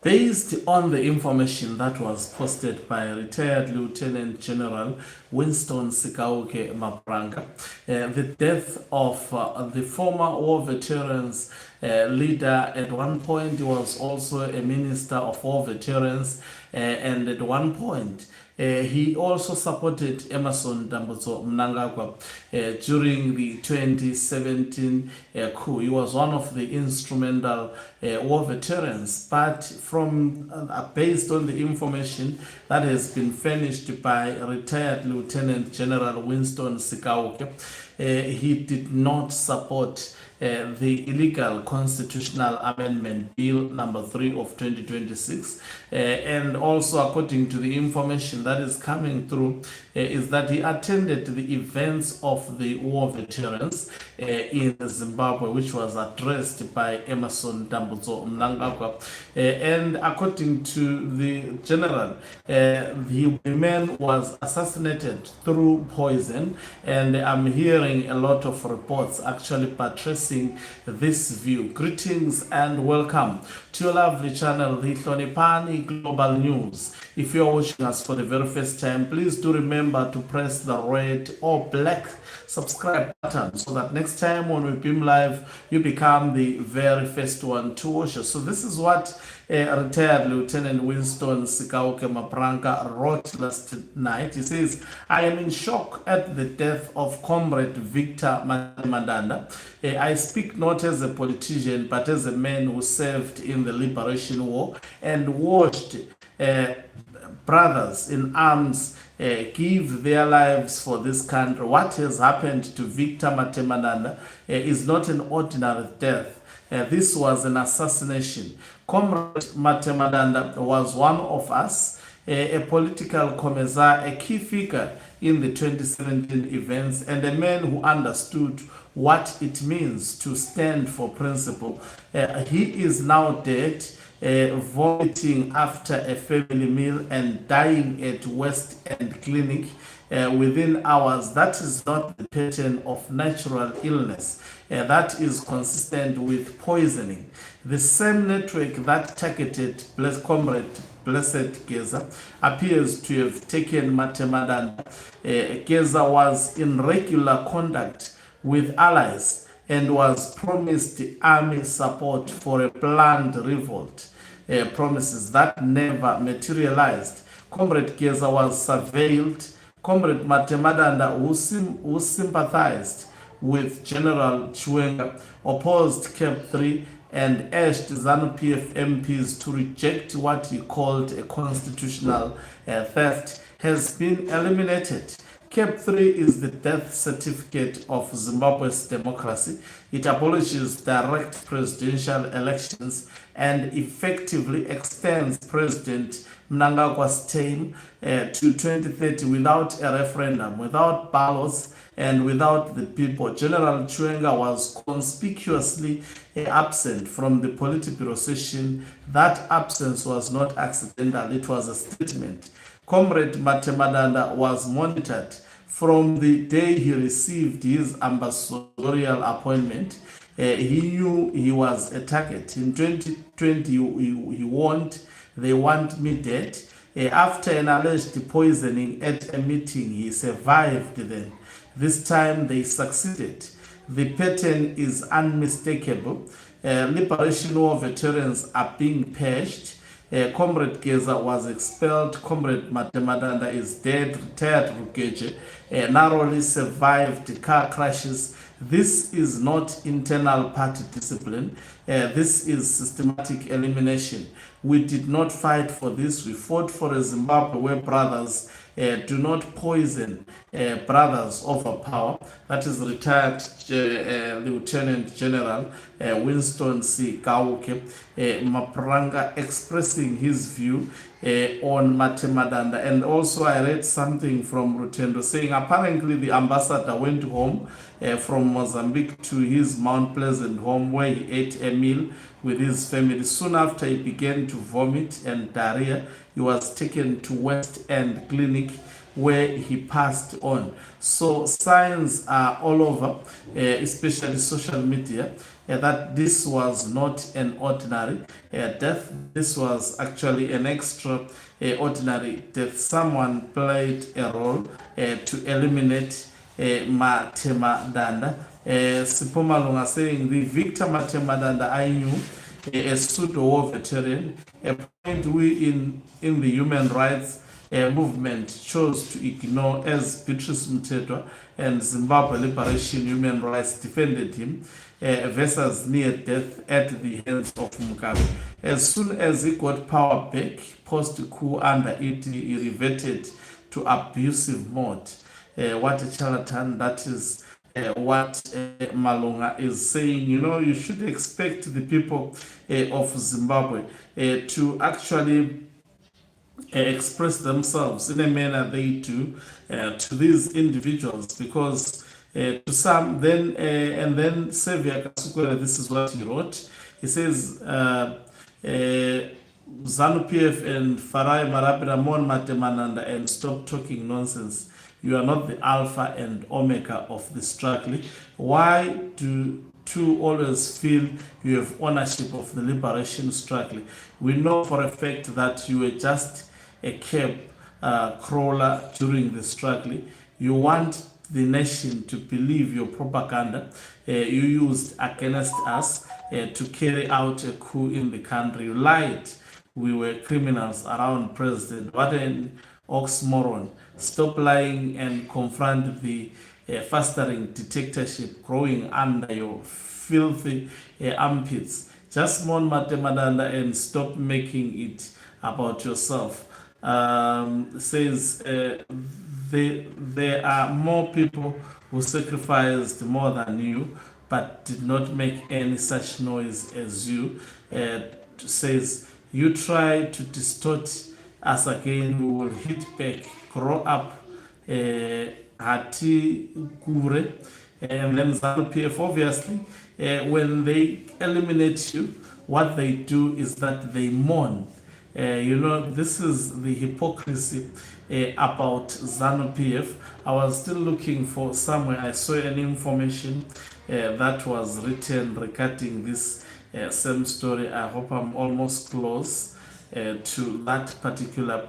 Based on the information that was posted by retired Lieutenant General Winston Sikauke Mapranga, the death of the former war veterans leader, at one point he was also a minister of war veterans, and at one point he also supported Emerson Dambudzo Mnangagwa during the 2017 coup. He was one of the instrumental war veterans, but based on the information that has been furnished by retired Lieutenant General Winston Sikauke, he did not support the illegal constitutional amendment bill number 3 of 2026, and also according to the information that is coming through, is that he attended the events of the war veterans in Zimbabwe, which was addressed by Emerson Dambudzo Mnangagwa, and according to the general, the man was assassinated through poison, and I'm hearing a lot of reports actually buttressing this view. Greetings and welcome to your lovely channel, the Hlonipani Global News. If you are watching us for the very first time, please do remember to press the red or black subscribe button so that next time when we beam live, you become the very first one to watch us. So this is what retired Lieutenant Winston Sikauke Mapranga wrote last night. He says, "I am in shock at the death of Comrade Victor Matemadanda. I speak not as a politician, but as a man who served in the Liberation War and watched brothers in arms give their lives for this country. What has happened to Victor Matemadanda is not an ordinary death. This was an assassination. Comrade Matemadanda was one of us, a political commissar, a key figure in the 2017 events, and a man who understood what it means to stand for principle. He is now dead, vomiting after a family meal and dying at West End Clinic within hours. That is not the pattern of natural illness. That is consistent with poisoning. The same network that targeted Comrade Blessed Geza appears to have taken Matemadanda. Geza was in regular contact with allies and was promised army support for a planned revolt, promises that never materialized. Comrade Geza was surveilled. Comrade Matemadanda, who sympathized with General Chiwenga, opposed Camp 3 and urged ZANU-PF MPs to reject what he called a constitutional theft, has been eliminated. Camp 3 is the death certificate of Zimbabwe's democracy. It abolishes direct presidential elections and effectively extends President Mnangagwa's term to 2030 without a referendum, without ballots, and without the people. General Chiwenga was conspicuously absent from the Politburo session. That absence was not accidental, it was a statement. Comrade Matemadanda was monitored from the day he received his ambassadorial appointment. He knew he was a target. In 2020, he warned, "They want me dead." After an alleged poisoning at a meeting, he survived then. This time they succeeded. The pattern is unmistakable. Liberation War veterans are being purged. Comrade Geza was expelled. Comrade Matemadanda is dead. Retired Rugeje narrowly survived car crashes. This is not internal party discipline. This is systematic elimination. We did not fight for this. We fought for a Zimbabwe where brothers do not poison brothers over power. That is retired Lieutenant General Winston Sikauke Mapranga expressing his view on Matemadanda. And also I read something from Rutendo saying apparently the ambassador went home from Mozambique to his Mount Pleasant home where he ate a meal with his family. Soon after he began to vomit and diarrhea, he was taken to West End Clinic where he passed on. So signs are all over, especially social media, that this was not an ordinary death. This was actually an extraordinary death. Someone played a role to eliminate Matemadanda. Sipho Malunga saying the Victor Matemadanda I knew, a pseudo-war veteran, a point we in the human rights movement chose to ignore as Beatrice Mtetwa and Zimbabwe Liberation Human Rights defended him versus near death at the hands of Mugabe. As soon as he got power back, post-coup under it, he reverted to abusive mode. What a charlatan. That is what Malunga is saying. You know, you should expect the people of Zimbabwe to actually express themselves in a manner they do to these individuals, because to some then and then Xavier Kasukwele, this is what he wrote. He says ZANU-PF and Farai Marapira Mon Matemananda and stop talking nonsense. You are not the alpha and omega of the struggle. Why do you always feel you have ownership of the liberation struggle? We know for a fact that you were just a cab crawler during the struggle. You want the nation to believe your propaganda you used against us to carry out a coup in the country. You lied. We were criminals around President. What an oxymoron. Stop lying and confront the festering dictatorship growing under your filthy armpits. Just mourn Matemadanda and stop making it about yourself. Says there are more people who sacrificed more than you but did not make any such noise as you. Says you try to distort us again, we will hit back. Grow up, Hati Kure, and then ZANU-PF. Obviously, when they eliminate you, what they do is that they mourn. You know, this is the hypocrisy about ZANU-PF. I was still looking for somewhere, I saw any information that was written regarding this same story. I hope I'm almost close to that particular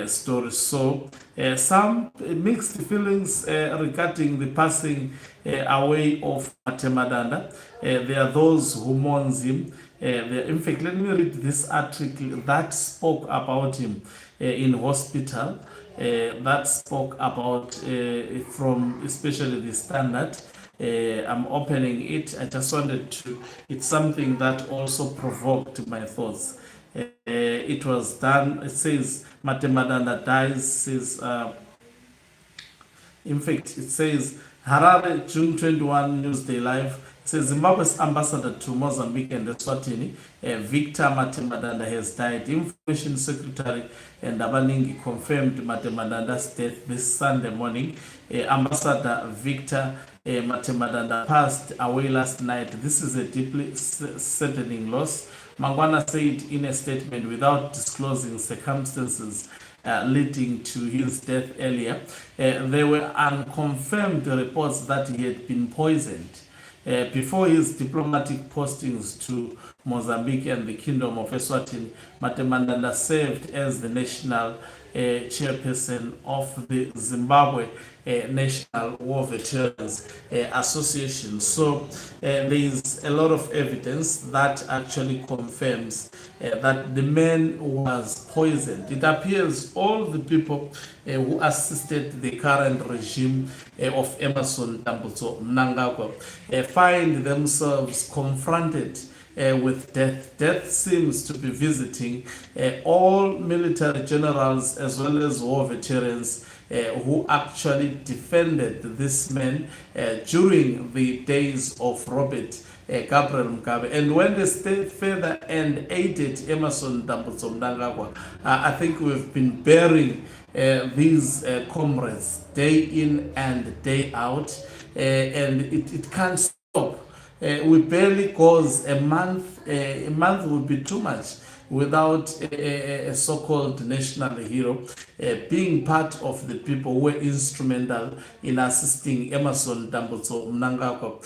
story. So some mixed feelings regarding the passing away of Matemadanda. There are those who mourn him. In fact, let me read this article that spoke about him in hospital, that spoke about from especially the Standard. I'm opening it. I just wanted to, it's something that also provoked my thoughts. It was done, it says Matemadanda dies, says, in fact, it says Harare, June 21, Newsday Live. It says Zimbabwe's ambassador to Mozambique and Eswatini, Victor Matemadanda, has died. Information Secretary and Abaningi confirmed Matemadanda's death this Sunday morning. Ambassador Victor Matemadanda passed away last night. This is a deeply saddening loss. Mangwana said in a statement without disclosing circumstances leading to his death earlier. There were unconfirmed reports that he had been poisoned. Before his diplomatic postings to Mozambique and the Kingdom of Eswatini, Matemadanda served as the national chairperson of the Zimbabwe National War Veterans Association. So there is a lot of evidence that actually confirms that the man was poisoned. It appears all the people who assisted the current regime of Emmerson Dambudzo Mnangagwa find themselves confronted with death. Death seems to be visiting all military generals as well as war veterans who actually defended this man during the days of Robert Gabriel Mugabe. And when they stayed further and aided Emmerson Dambudzo Mnangagwa, I think we've been bearing these comrades day in and day out, and it can't stop. We barely goes a month. A month would be too much without a so-called national hero being part of the people who were instrumental in assisting Emmerson Dambudzo Mnangagwa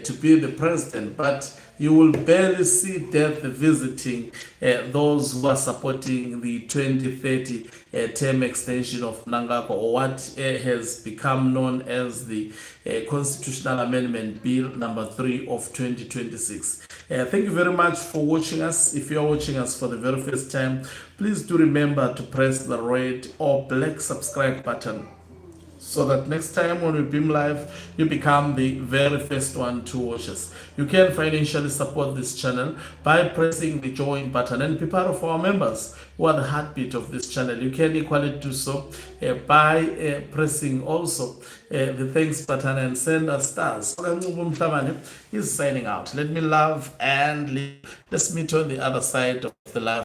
to be the president. But you will barely see death visiting those who are supporting the 2030 term extension of Mnangagwa, or what has become known as the Constitutional Amendment Bill number 3 of 2026. Thank you very much for watching us. If you are watching us for the very first time, please do remember to press the red or black subscribe button, so that next time when we beam live, you become the very first one to watch us. You can financially support this channel by pressing the join button and be part of our members who are the heartbeat of this channel. You can equally do so by pressing also the thanks button and send us stars. Is signing out. Let me love and live. Let's meet on the other side of the live.